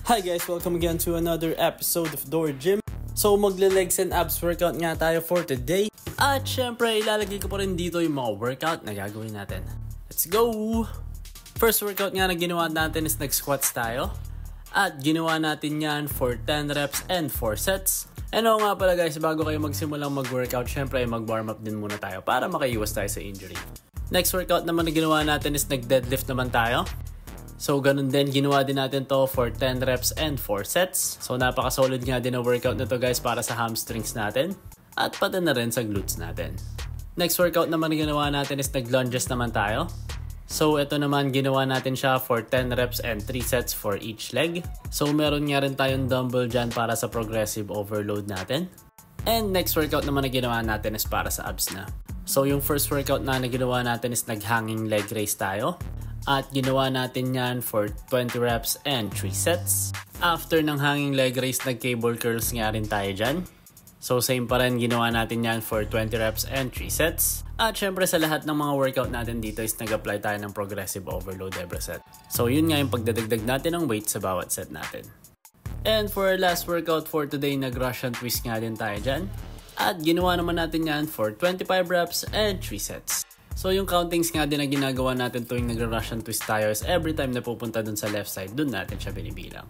Hi guys, welcome again to another episode of Door Gym. So magle-legs and abs workout nga tayo for today. At syempre ilalagay ko pa rin dito yung mga workout na gagawin natin. Let's go! First workout nga na ginawa natin is nag-squats tayo. At ginawa natin yan for 10 reps and 4 sets. And nga pala guys, bago kayo magsimulang mag-workout, syempre mag-warm up din muna tayo para makaiwas tayo sa injury. Next workout naman na ginawa natin is nag-deadlift naman tayo. So ganun din, ginawa din natin to for 10 reps and 4 sets. So napaka-solid nga din na workout na to guys para sa hamstrings natin. At pati na rin sa glutes natin. Next workout naman na ginawa natin is nag-lunges naman tayo. So ito naman ginawa natin siya for 10 reps and 3 sets for each leg. So meron nga rin tayong dumbbell dyan para sa progressive overload natin. And next workout naman na ginawa natin is para sa abs na. So yung first workout na ginawa natin is nag-hanging leg raise tayo. At ginawa natin yan for 20 reps and 3 sets. After ng hanging leg raise, nag-cable curls nga rin tayo dyan. So same pa rin, ginawa natin yan for 20 reps and 3 sets. At syempre sa lahat ng mga workout natin dito is nag-apply tayo ng progressive overload every set. So yun nga yung pagdadagdag natin ng weight sa bawat set natin. And for our last workout for today, nag-Russian twist nga din tayo dyan. At ginawa naman natin yan for 25 reps and 3 sets. So yung countings nga din na ginagawa natin tuwing nag-Russian twist tayo is every time na pupunta dun sa left side, dun natin siya binibilang.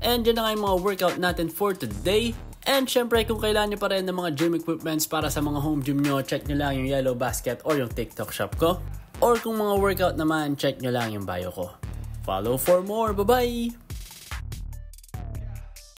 And yun na nga yung mga workout natin for today. And syempre kung kailangan nyo pa rin ng mga gym equipments para sa mga home gym nyo, check nyo lang yung Yellow Basket or yung TikTok shop ko. Or kung mga workout naman, check nyo lang yung bio ko. Follow for more. Bye-bye!